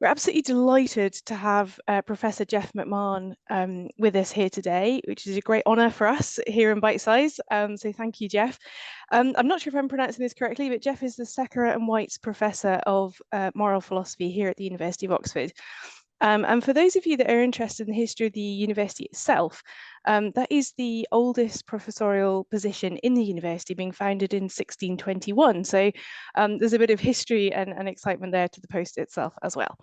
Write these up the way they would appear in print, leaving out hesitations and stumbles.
We're absolutely delighted to have Professor Jeff McMahan with us here today, which is a great honour for us here in Bitesize. So thank you, Jeff. I'm not sure if I'm pronouncing this correctly, but Jeff is the Secker and White's Professor of Moral Philosophy here at the University of Oxford. And for those of you that are interested in the history of the university itself, that is the oldest professorial position in the university, being founded in 1621. So there's a bit of history and excitement there to the post itself as well.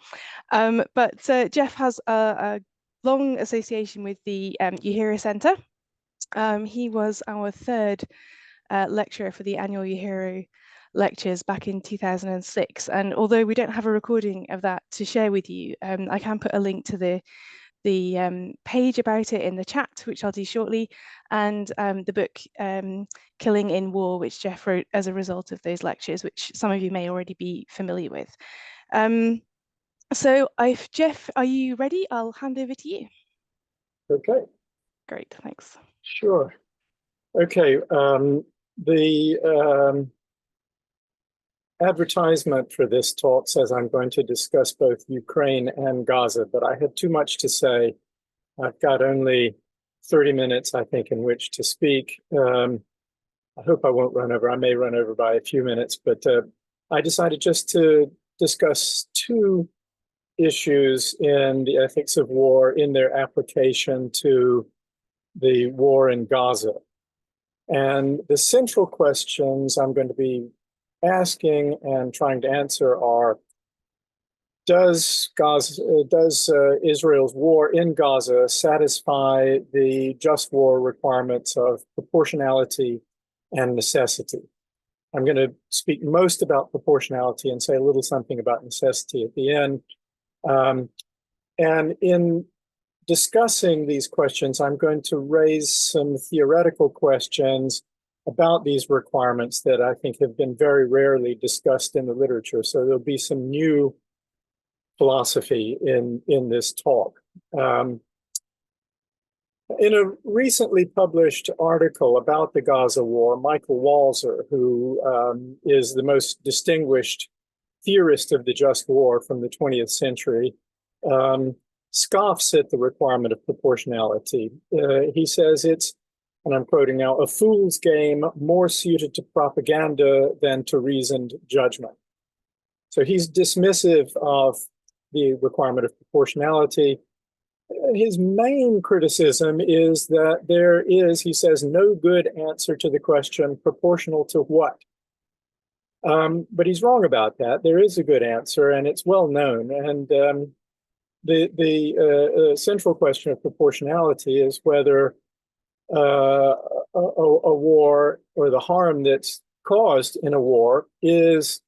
But Jeff has a long association with the Uehiro Centre. He was our third lecturer for the annual Uehiro lectures back in 2006, and although we don't have a recording of that to share with you, I can put a link to the page about it in the chat, which I'll do shortly, and the book Killing in War, which Jeff wrote as a result of those lectures, which some of you may already be familiar with. So Jeff, are you ready? I'll hand over to you. Okay. Great, thanks. Sure. Okay, the advertisement for this talk says I'm going to discuss both Ukraine and Gaza, but I had too much to say. I've got only 30 minutes, I think, in which to speak. I hope I won't run over. I may run over by a few minutes, but I decided just to discuss two issues in the ethics of war in their application to the war in Gaza. And the central questions I'm going to be asking and trying to answer are, does Israel's war in Gaza satisfy the just war requirements of proportionality and necessity? I'm going to speak most about proportionality and say a little something about necessity at the end. And in discussing these questions, I'm going to raise some theoretical questions about these requirements that I think have been very rarely discussed in the literature. So there'll be some new philosophy in this talk. In a recently published article about the Gaza war, Michael Walzer, who is the most distinguished theorist of the just war from the 20th century, scoffs at the requirement of proportionality. He says it's, and I'm quoting now, a fool's game more suited to propaganda than to reasoned judgment. So he's dismissive of the requirement of proportionality. His main criticism is that there is, he says, no good answer to the question, proportional to what? But he's wrong about that. There is a good answer, and it's well known. And the central question of proportionality is whether a war or the harm that's caused in a war is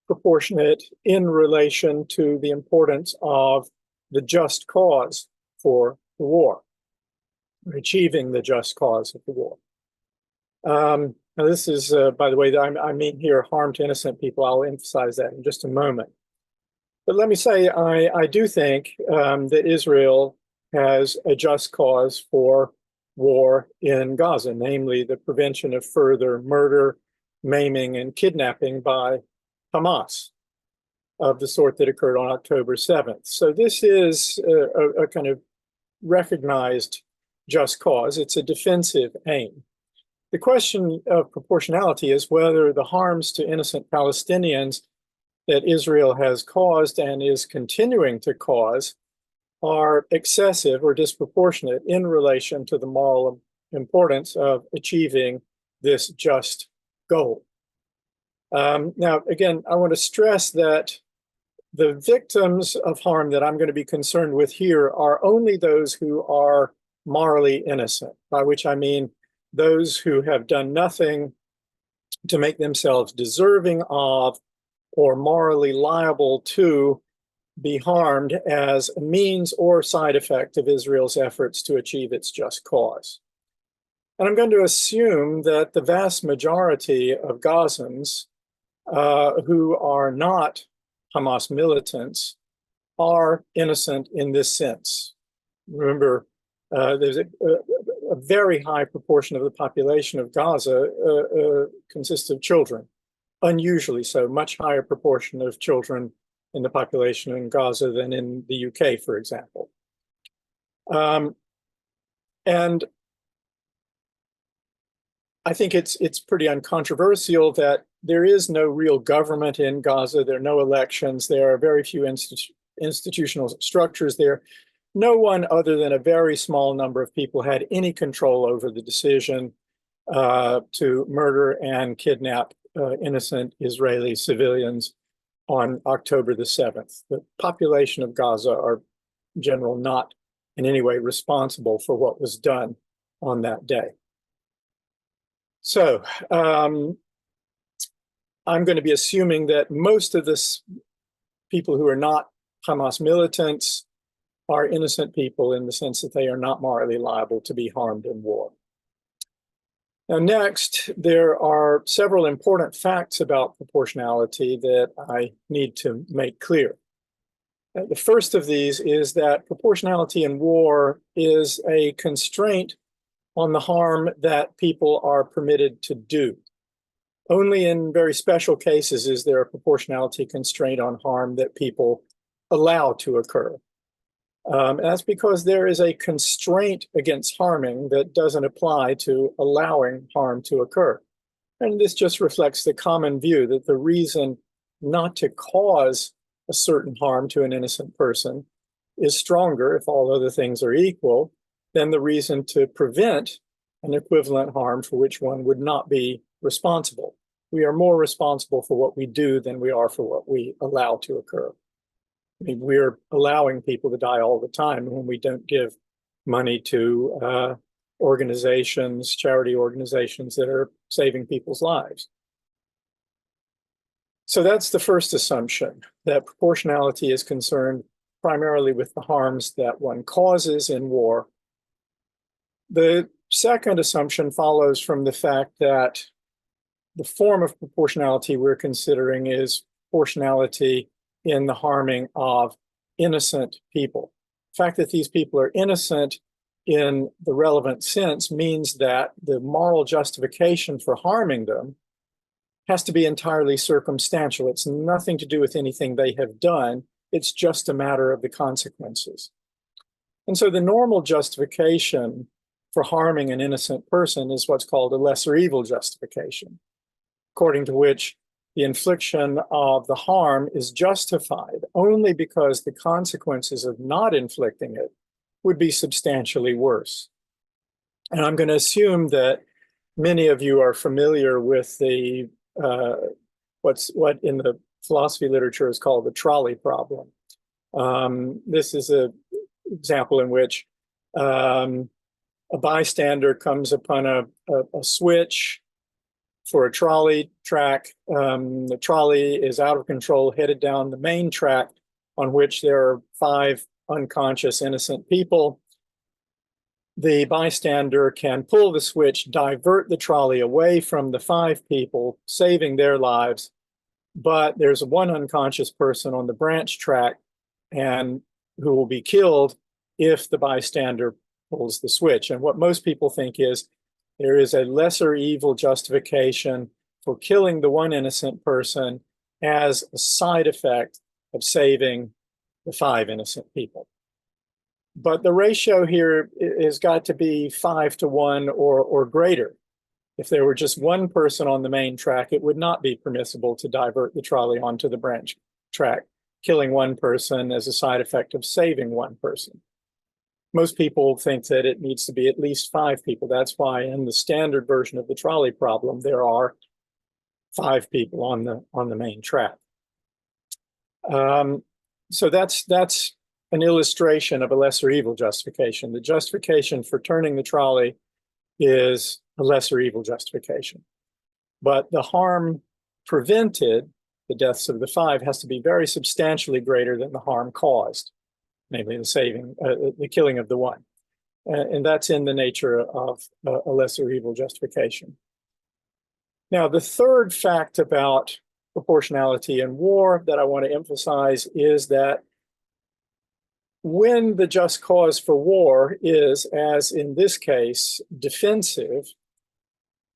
proportionate in relation to the importance of the just cause for the war, or achieving the just cause of the war. Now this is, by the way, I mean here harm to innocent people. I'll emphasize that in just a moment. But let me say, I do think that Israel has a just cause for war in Gaza, namely the prevention of further murder, maiming, and kidnapping by Hamas of the sort that occurred on October 7th. So this is a kind of recognized just cause. It's a defensive aim. The question of proportionality is whether the harms to innocent Palestinians that Israel has caused and is continuing to cause are excessive or disproportionate in relation to the moral importance of achieving this just goal. Now, again, I want to stress that the victims of harm that I'm going to be concerned with here are only those who are morally innocent, by which I mean those who have done nothing to make themselves deserving of or morally liable to be harmed as a means or side effect of Israel's efforts to achieve its just cause. And I'm going to assume that the vast majority of Gazans who are not Hamas militants are innocent in this sense. Remember, there's a very high proportion of the population of Gaza consists of children, unusually so, much higher proportion of children in the population in Gaza than in the UK, for example. And I think it's pretty uncontroversial that there is no real government in Gaza. There are no elections. There are very few institutional structures there. No one other than a very small number of people had any control over the decision to murder and kidnap innocent Israeli civilians on October the 7th. The population of Gaza are in general not in any way responsible for what was done on that day. So I'm going to be assuming that most of this people who are not Hamas militants are innocent people in the sense that they are not morally liable to be harmed in war. Now, next, there are several important facts about proportionality that I need to make clear. The first of these is that proportionality in war is a constraint on the harm that people are permitted to do. Only in very special cases is there a proportionality constraint on harm that people allow to occur. And that's because there is a constraint against harming that doesn't apply to allowing harm to occur. And this just reflects the common view that the reason not to cause a certain harm to an innocent person is stronger, if all other things are equal, than the reason to prevent an equivalent harm for which one would not be responsible. We are more responsible for what we do than we are for what we allow to occur. I mean, we're allowing people to die all the time when we don't give money to organizations, charity organizations that are saving people's lives. So that's the first assumption, that proportionality is concerned primarily with the harms that one causes in war. The second assumption follows from the fact that the form of proportionality we're considering is proportionality in the harming of innocent people. The fact that these people are innocent in the relevant sense means that the moral justification for harming them has to be entirely circumstantial. It's nothing to do with anything they have done. It's just a matter of the consequences. And so the normal justification for harming an innocent person is what's called a lesser evil justification, according to which the infliction of the harm is justified only because the consequences of not inflicting it would be substantially worse. And I'm going to assume that many of you are familiar with the what in the philosophy literature is called the trolley problem. This is an example in which a bystander comes upon a switch for a trolley track. The trolley is out of control, headed down the main track on which there are 5 unconscious innocent people. The bystander can pull the switch, divert the trolley away from the 5 people, saving their lives. But there's one unconscious person on the branch track and who will be killed if the bystander pulls the switch. And what most people think is there is a lesser evil justification for killing the one innocent person as a side effect of saving the 5 innocent people. But the ratio here has got to be 5 to 1 or greater. If there were just one person on the main track, it would not be permissible to divert the trolley onto the branch track, killing one person as a side effect of saving one person. Most people think that it needs to be at least 5 people. That's why in the standard version of the trolley problem, there are 5 people on the main track. So that's an illustration of a lesser evil justification. The justification for turning the trolley is a lesser evil justification. But the harm prevented, the deaths of the 5, has to be very substantially greater than the harm caused, namely the killing of the 1. And that's in the nature of a lesser evil justification. Now, the third fact about proportionality in war that I want to emphasize is that when the just cause for war is, as in this case, defensive,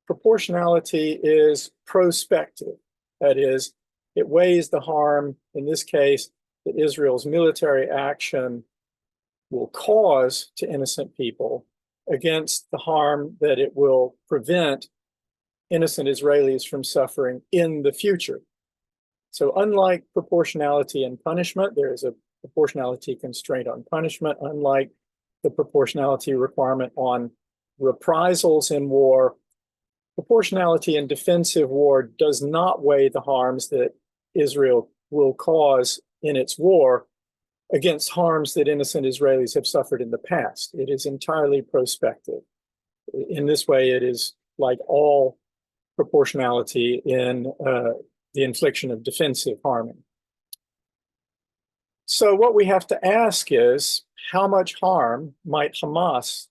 proportionality is prospective. That is, it weighs the harm, in this case, that Israel's military action will cause to innocent people against the harm that it will prevent innocent Israelis from suffering in the future. So unlike proportionality and punishment, there is a proportionality constraint on punishment, unlike the proportionality requirement on reprisals in war. Proportionality in defensive war does not weigh the harms that Israel will cause in its war against harms that innocent Israelis have suffered in the past. It is entirely prospective. In this way, it is like all proportionality in the infliction of defensive harming. So what we have to ask is, how much harm might Hamas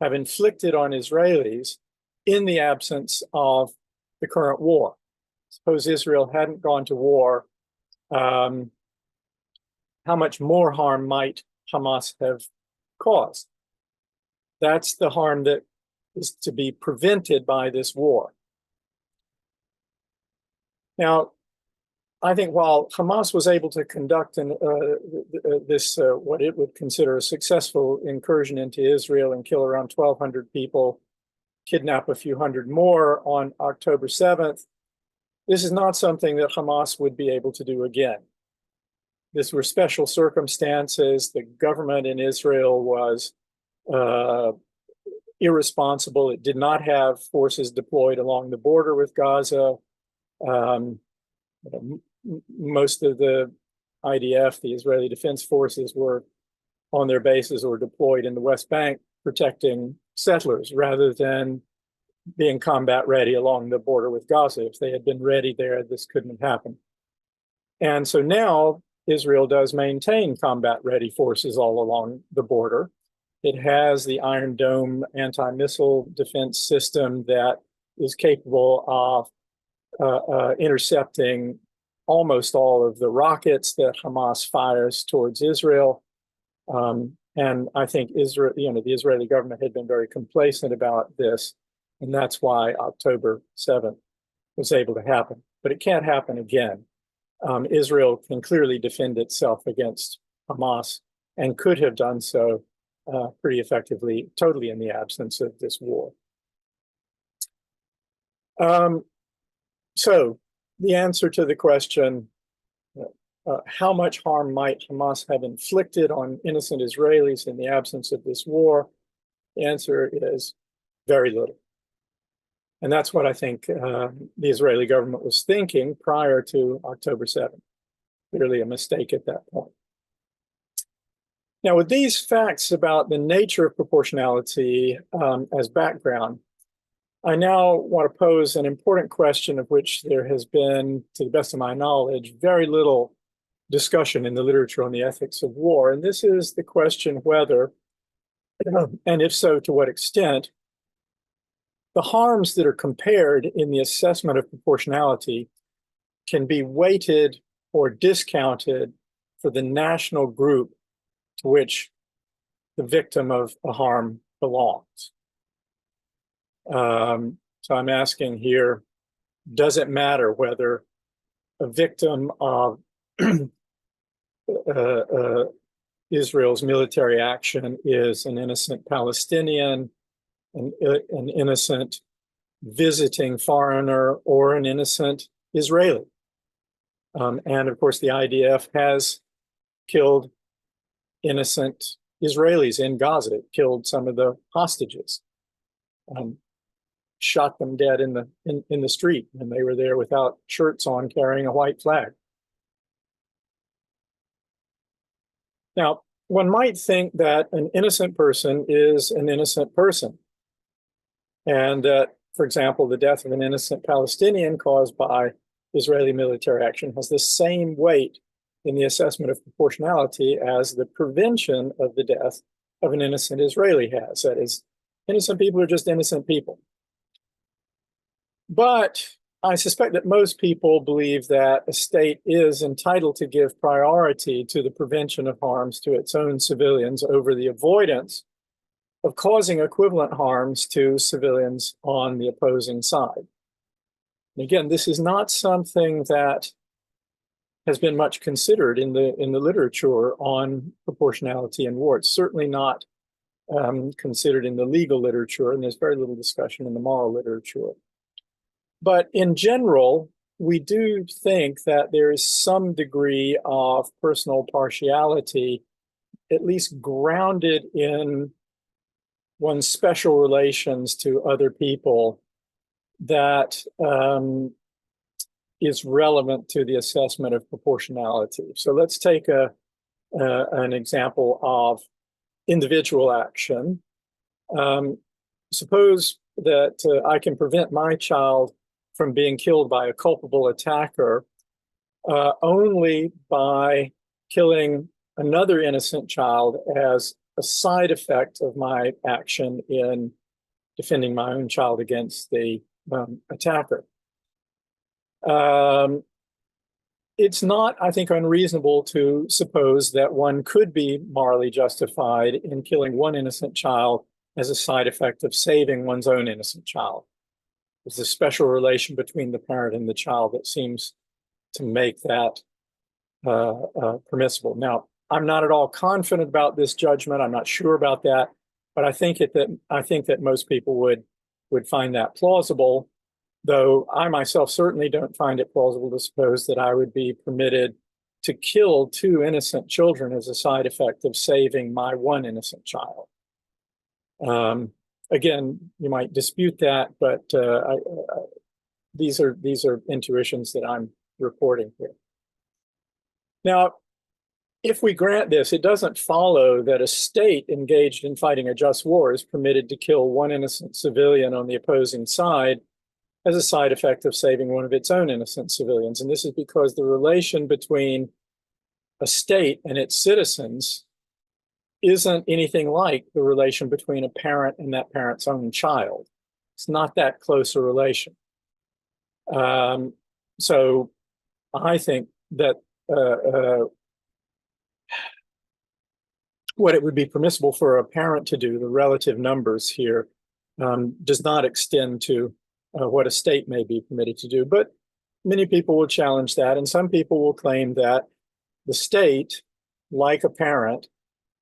have inflicted on Israelis in the absence of the current war? Suppose Israel hadn't gone to war, how much more harm might Hamas have caused? That's the harm that is to be prevented by this war. Now, I think while Hamas was able to conduct this, what it would consider a successful incursion into Israel and kill around 1,200 people, kidnap a few hundred more on October 7th, this is not something that Hamas would be able to do again. These were special circumstances. The government in Israel was irresponsible. It did not have forces deployed along the border with Gaza. Most of the IDF, the Israeli Defense Forces, were on their bases or deployed in the West Bank protecting settlers rather than being combat ready along the border with Gaza. If they had been ready there, this couldn't have happened. And so now Israel does maintain combat ready forces all along the border. It has the Iron Dome anti-missile defense system that is capable of intercepting almost all of the rockets that Hamas fires towards Israel. And I think Israel, the Israeli government had been very complacent about this, and that's why October 7th was able to happen. But it can't happen again. Israel can clearly defend itself against Hamas and could have done so pretty effectively, totally in the absence of this war. So the answer to the question, how much harm might Hamas have inflicted on innocent Israelis in the absence of this war? The answer is very little. And that's what I think the Israeli government was thinking prior to October 7th. Clearly a mistake at that point. Now, with these facts about the nature of proportionality as background, I now want to pose an important question of which there has been, to the best of my knowledge, very little discussion in the literature on the ethics of war. And this is the question whether, and if so, to what extent, the harms that are compared in the assessment of proportionality can be weighted or discounted for the national group to which the victim of a harm belongs. So I'm asking here, does it matter whether a victim of Israel's military action is an innocent Palestinian, an innocent visiting foreigner, or an innocent Israeli? And of course, the IDF has killed innocent Israelis in Gaza. It killed some of the hostages, shot them dead in the street, and they were there without shirts on, carrying a white flag. Now, one might think that an innocent person is an innocent person, and that, for example, the death of an innocent Palestinian caused by Israeli military action has the same weight in the assessment of proportionality as the prevention of the death of an innocent Israeli has. That is, innocent people are just innocent people. But I suspect that most people believe that a state is entitled to give priority to the prevention of harms to its own civilians over the avoidance of causing equivalent harms to civilians on the opposing side. And again, this is not something that has been much considered in the literature on proportionality in war. It's certainly not considered in the legal literature, and there's very little discussion in the moral literature. But in general, we do think that there is some degree of personal partiality, at least grounded in one's special relations to other people, that is relevant to the assessment of proportionality. So let's take an example of individual action. Suppose that I can prevent my child from being killed by a culpable attacker only by killing another innocent child as a side effect of my action in defending my own child against the attacker. It's not, I think, unreasonable to suppose that one could be morally justified in killing one innocent child as a side effect of saving one's own innocent child. There's a special relation between the parent and the child that seems to make that permissible. Now, I'm not at all confident about this judgment. I'm not sure about that, but I think that most people would find that plausible. Though I myself certainly don't find it plausible to suppose that I would be permitted to kill two innocent children as a side effect of saving my one innocent child. Again, you might dispute that, but these are intuitions that I'm reporting here. Now, if we grant this, it doesn't follow that a state engaged in fighting a just war is permitted to kill one innocent civilian on the opposing side as a side effect of saving one of its own innocent civilians. And this is because the relation between a state and its citizens isn't anything like the relation between a parent and that parent's own child. It's not that close a relation. So I think that what it would be permissible for a parent to do, the relative numbers here, does not extend to what a state may be permitted to do. But many people will challenge that, and some people will claim that the state, like a parent,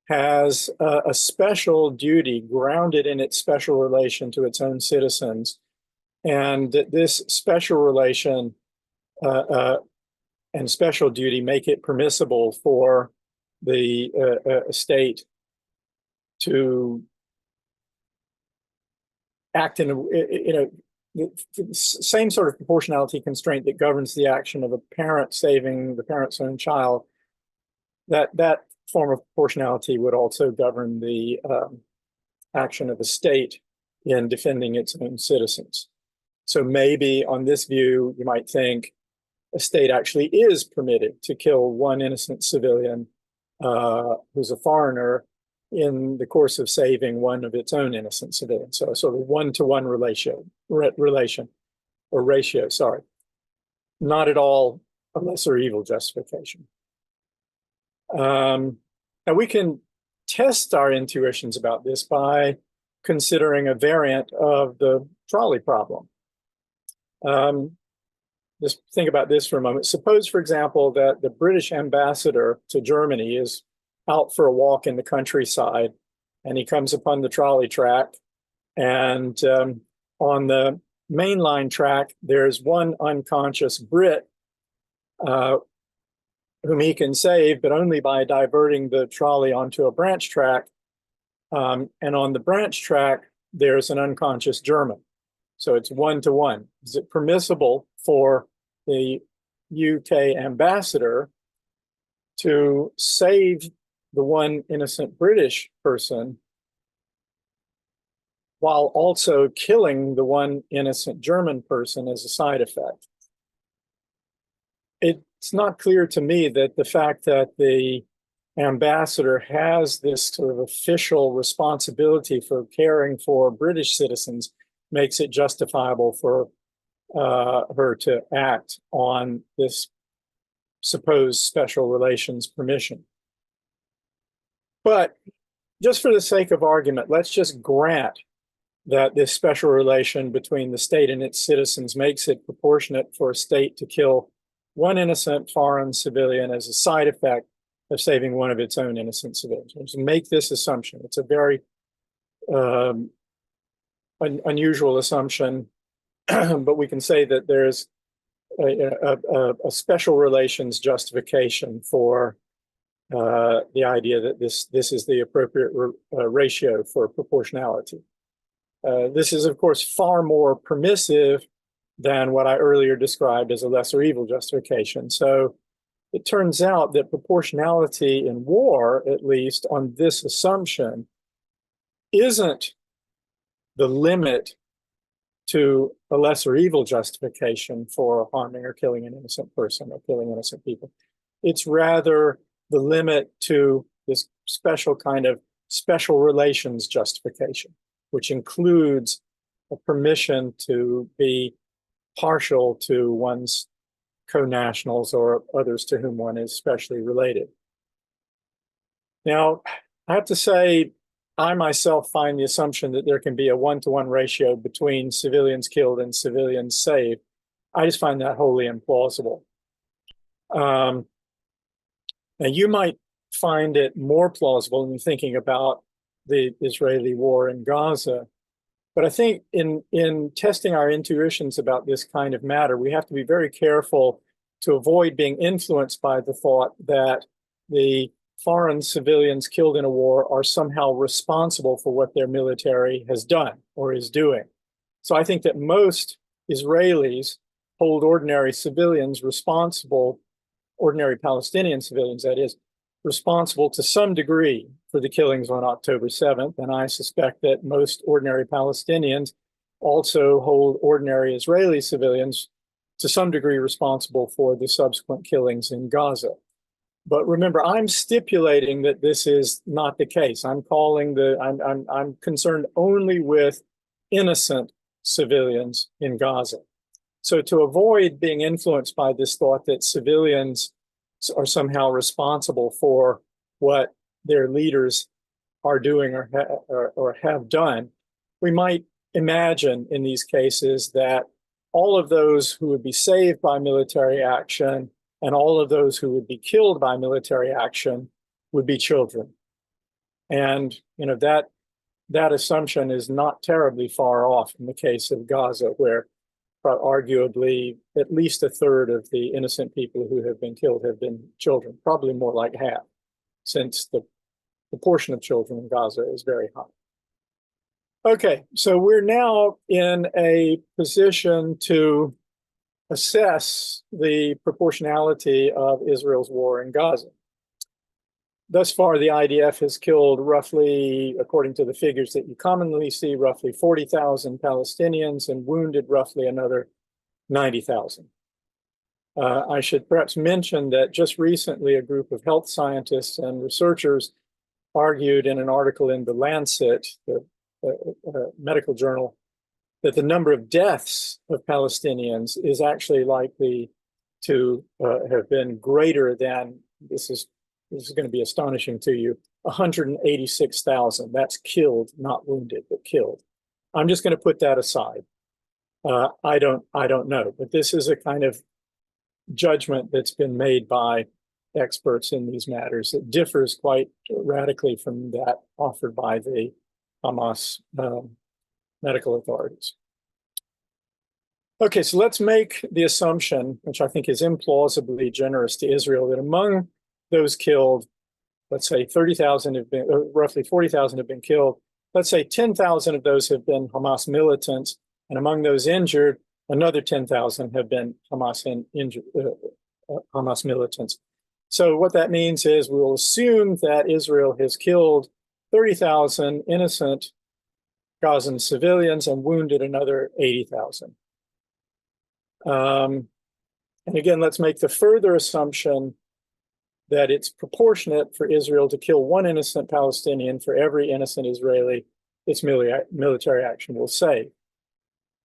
has a special duty grounded in its special relation to its own citizens, and that this special relation and special duty make it permissible for the state to act in the same sort of proportionality constraint that governs the action of a parent saving the parent's own child. That form of proportionality would also govern the action of a state in defending its own citizens. So maybe on this view, you might think a state actually is permitted to kill one innocent civilian who's a foreigner in the course of saving one of its own innocent civilians. So a sort of one-to-one ratio. Not at all a lesser evil justification. And we can test our intuitions about this by considering a variant of the trolley problem. Just think about this for a moment. Suppose, for example, that the British ambassador to Germany is out for a walk in the countryside, and he comes upon the trolley track, and on the mainline track, there's one unconscious Brit whom he can save, but only by diverting the trolley onto a branch track. And on the branch track, there's an unconscious German. So it's one-to-one. Is it permissible for the UK ambassador to save the one innocent British person while also killing the one innocent German person as a side effect? It's not clear to me that the fact that the ambassador has this sort of official responsibility for caring for British citizens makes it justifiable for her to act on this supposed special relations permission. But just for the sake of argument, let's just grant that this special relation between the state and its citizens makes it proportionate for a state to kill one innocent foreign civilian as a side effect of saving one of its own innocent civilians. So make this assumption. It's a very unusual assumption, but we can say that there's a special relations justification for the idea that this is the appropriate ratio for proportionality. This is, of course, far more permissive than what I earlier described as a lesser evil justification. So it turns out that proportionality in war, at least on this assumption, isn't the limit to a lesser evil justification for harming or killing an innocent person or killing innocent people. It's rather the limit to this special kind of special relations justification, which includes a permission to be partial to one's co-nationals or others to whom one is specially related. Now, I have to say, I myself find the assumption that there can be a one-to-one ratio between civilians killed and civilians saved. I just find that wholly implausible. Now, you might find it more plausible in thinking about the Israeli war in Gaza. But I think in testing our intuitions about this kind of matter, we have to be very careful to avoid being influenced by the thought that the foreign civilians killed in a war are somehow responsible for what their military has done or is doing. So I think that most Israelis hold ordinary civilians responsible, ordinary Palestinian civilians, that is, responsible to some degree for the killings on October 7th. And I suspect that most ordinary Palestinians also hold ordinary Israeli civilians to some degree responsible for the subsequent killings in Gaza. But remember, I'm stipulating that this is not the case. I'm concerned only with innocent civilians in Gaza. So to avoid being influenced by this thought that civilians are somehow responsible for what their leaders are doing or have done, we might imagine in these cases that all of those who would be saved by military action and all of those who would be killed by military action would be children. And that assumption is not terribly far off in the case of Gaza, where arguably at least a third of the innocent people who have been killed have been children, probably more like half, since the proportion of children in Gaza is very high. Okay, so we're now in a position to assess the proportionality of Israel's war in Gaza. Thus far, the IDF has killed roughly, according to the figures that you commonly see, roughly 40,000 Palestinians and wounded roughly another 90,000. I should perhaps mention that just recently a group of health scientists and researchers argued in an article in The Lancet, the medical journal, that the number of deaths of Palestinians is actually likely to have been greater than, this is going to be astonishing to you, 186,000. That's killed, not wounded, but killed. I'm just going to put that aside. I don't know, but this is a kind of judgment that's been made by experts in these matters that differs quite radically from that offered by the Hamas medical authorities. Okay, so let's make the assumption, which I think is implausibly generous to Israel, that among those killed, let's say 30,000 have been, roughly 40,000 have been killed. Let's say 10,000 of those have been Hamas militants, and among those injured, another 10,000 have been Hamas militants. So what that means is we will assume that Israel has killed 30,000 innocent Gazan civilians and wounded another 80,000. And again, let's make the further assumption that it's proportionate for Israel to kill one innocent Palestinian for every innocent Israeli its military action will save.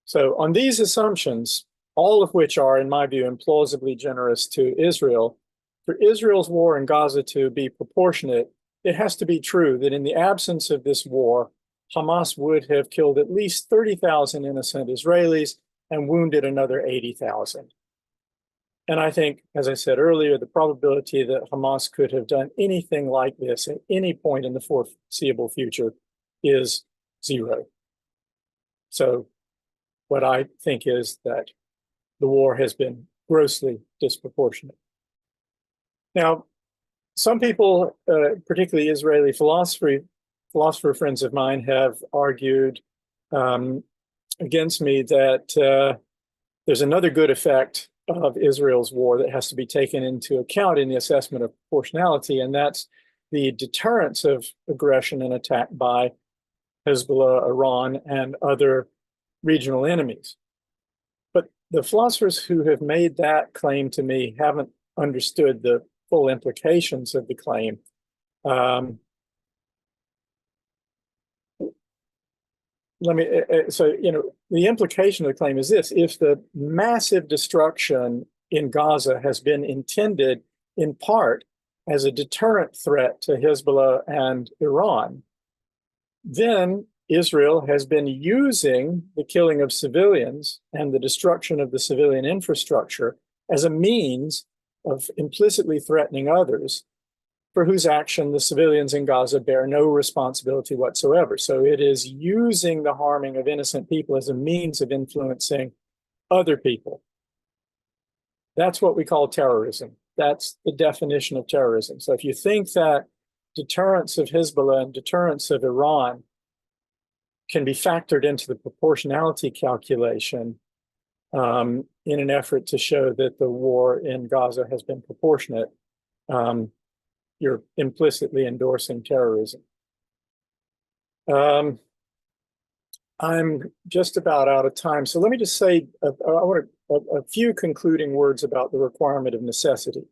So on these assumptions, all of which are, in my view, implausibly generous to Israel, for Israel's war in Gaza to be proportionate, it has to be true that in the absence of this war, Hamas would have killed at least 30,000 innocent Israelis and wounded another 80,000. And I think, as I said earlier, the probability that Hamas could have done anything like this at any point in the foreseeable future is zero. So what I think is that the war has been grossly disproportionate. Now, some people, particularly Israeli philosopher friends of mine, have argued against me that there's another good effect of Israel's war that has to be taken into account in the assessment of proportionality, and that's the deterrence of aggression and attack by Hezbollah, Iran, and other regional enemies. But the philosophers who have made that claim to me haven't understood the full implications of the claim. The implication of the claim is this: if the massive destruction in Gaza has been intended in part as a deterrent threat to Hezbollah and Iran, then Israel has been using the killing of civilians and the destruction of the civilian infrastructure as a means of implicitly threatening others for whose action the civilians in Gaza bear no responsibility whatsoever. So it is using the harming of innocent people as a means of influencing other people. That's what we call terrorism. That's the definition of terrorism. So if you think that deterrence of Hezbollah and deterrence of Iran can be factored into the proportionality calculation in an effort to show that the war in Gaza has been proportionate, you're implicitly endorsing terrorism. I'm just about out of time, so let me just say a few concluding words about the requirement of necessity.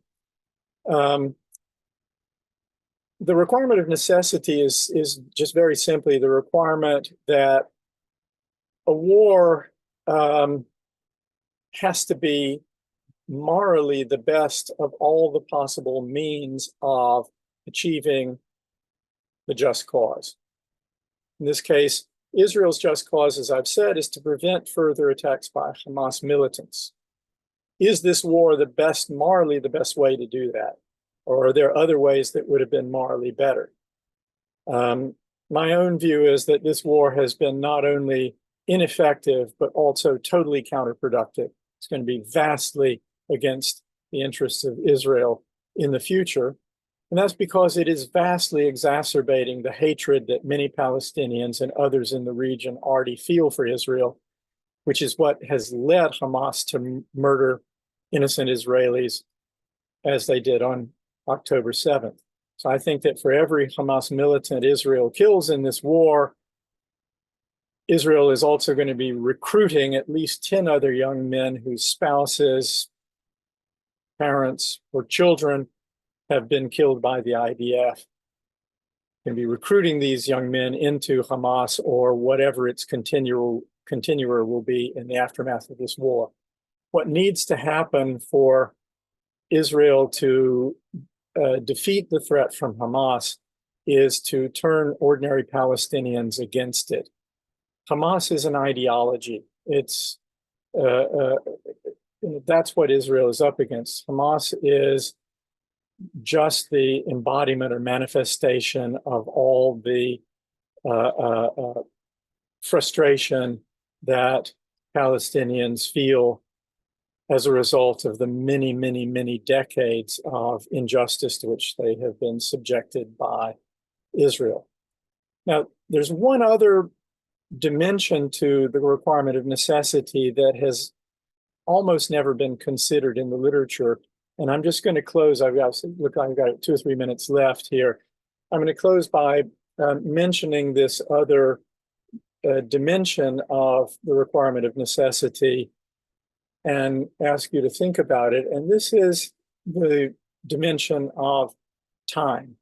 The requirement of necessity is just very simply the requirement that a war has to be morally the best of all the possible means of achieving the just cause. In this case, Israel's just cause, as I've said, is to prevent further attacks by Hamas militants. Is this war morally the best way to do that? Or are there other ways that would have been morally better? My own view is that this war has been not only ineffective, but also totally counterproductive. It's going to be vastly against the interests of Israel in the future. And that's because it is vastly exacerbating the hatred that many Palestinians and others in the region already feel for Israel, which is what has led Hamas to murder innocent Israelis as they did on October 7th. So I think that for every Hamas militant Israel kills in this war, Israel is also going to be recruiting at least 10 other young men whose spouses, parents, or children have been killed by the IDF. Can be recruiting these young men into Hamas or whatever its continuer will be in the aftermath of this war. What needs to happen for Israel to defeat the threat from Hamas is to turn ordinary Palestinians against it. Hamas is an ideology. It's that's what Israel is up against. Hamas is just the embodiment or manifestation of all the frustration that Palestinians feel as a result of the many, many, many decades of injustice to which they have been subjected by Israel. Now, there's one other dimension to the requirement of necessity that has almost never been considered in the literature. And I'm just going to close. I've got 2 or 3 minutes left here. I'm going to close by mentioning this other dimension of the requirement of necessity and ask you to think about it. And this is the dimension of time.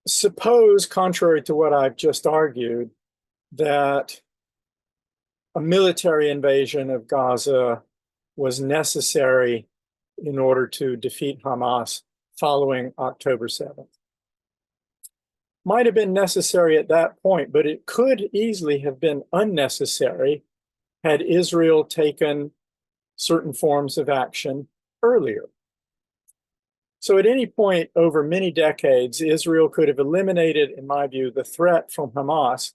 Suppose, contrary to what I've just argued, that a military invasion of Gaza was necessary in order to defeat Hamas following October 7th. Might have been necessary at that point, but it could easily have been unnecessary had Israel taken certain forms of action earlier. So at any point over many decades, Israel could have eliminated, in my view, the threat from Hamas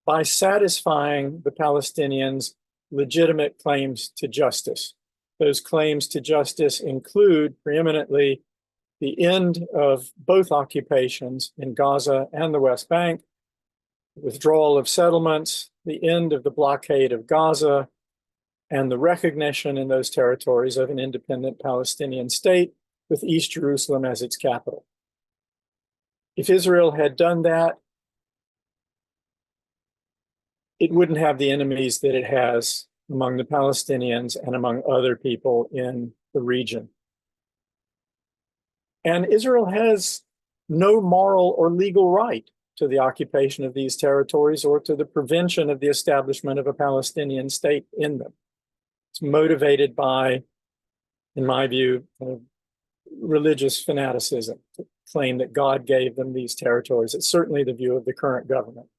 by satisfying the Palestinians' legitimate claims to justice. Those claims to justice include preeminently the end of both occupations in Gaza and the West Bank, withdrawal of settlements, the end of the blockade of Gaza, and the recognition in those territories of an independent Palestinian state with East Jerusalem as its capital. If Israel had done that, it wouldn't have the enemies that it has among the Palestinians and among other people in the region. And Israel has no moral or legal right to the occupation of these territories or to the prevention of the establishment of a Palestinian state in them. It's motivated by, in my view, religious fanaticism to claim that God gave them these territories. It's certainly the view of the current government.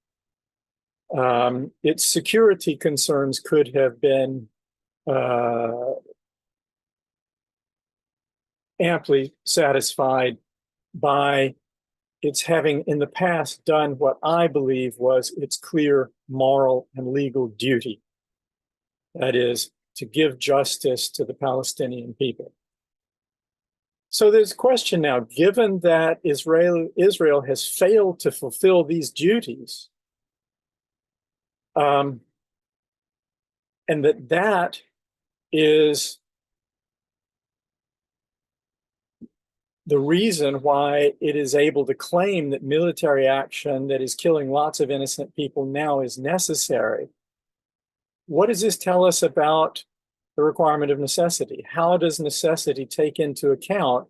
Its security concerns could have been amply satisfied by its having in the past done what I believe was its clear moral and legal duty. That is, to give justice to the Palestinian people. So there's a question now, given that Israel has failed to fulfill these duties, and that is the reason why it is able to claim that military action that is killing lots of innocent people now is necessary. What does this tell us about the requirement of necessity? How does necessity take into account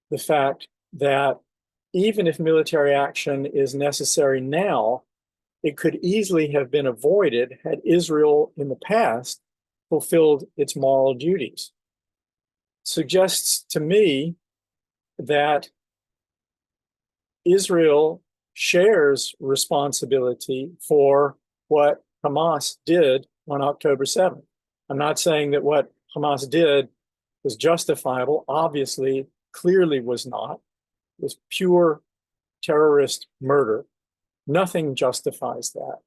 the fact that even if military action is necessary now, it could easily have been avoided had Israel in the past fulfilled its moral duties? Suggests to me that Israel shares responsibility for what Hamas did on October 7th. I'm not saying that what Hamas did was justifiable. Obviously, clearly was not. It was pure terrorist murder. Nothing justifies that.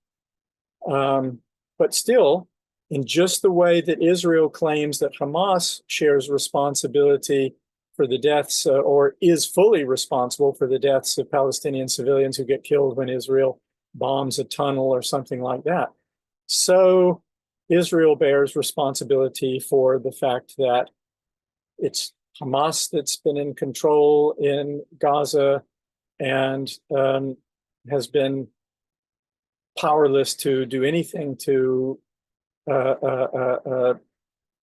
But still, in just the way that Israel claims that Hamas shares responsibility for the deaths or is fully responsible for the deaths of Palestinian civilians who get killed when Israel bombs a tunnel or something like that. So Israel bears responsibility for the fact that it's Hamas that's been in control in Gaza and has been powerless to do anything to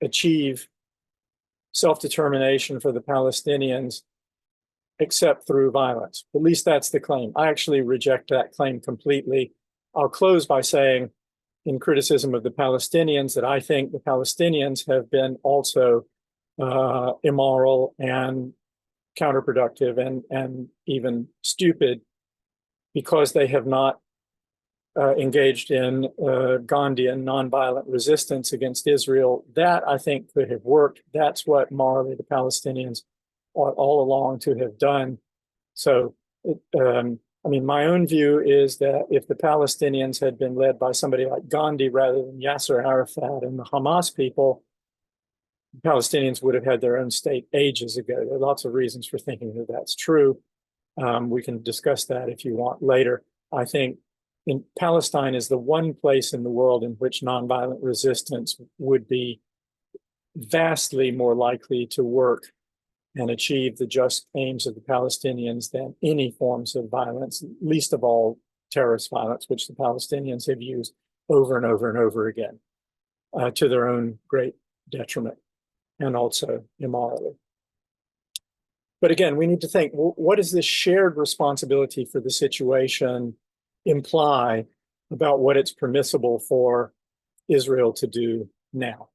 achieve self-determination for the Palestinians except through violence. At least that's the claim. I actually reject that claim completely. I'll close by saying, in criticism of the Palestinians, that I think the Palestinians have been also immoral and counterproductive and even stupid because they have not engaged in Gandhian nonviolent resistance against Israel. That, I think, could have worked. That's what morally the Palestinians ought all along to have done. So, my own view is that if the Palestinians had been led by somebody like Gandhi rather than Yasser Arafat and the Hamas people, the Palestinians would have had their own state ages ago. There are lots of reasons for thinking that that's true. We can discuss that if you want later. I think Palestine is the one place in the world in which nonviolent resistance would be vastly more likely to work and achieve the just aims of the Palestinians than any forms of violence, least of all terrorist violence, which the Palestinians have used over and over and over again to their own great detriment and also immorally. But again, we need to think, what does this shared responsibility for the situation imply about what it's permissible for Israel to do now?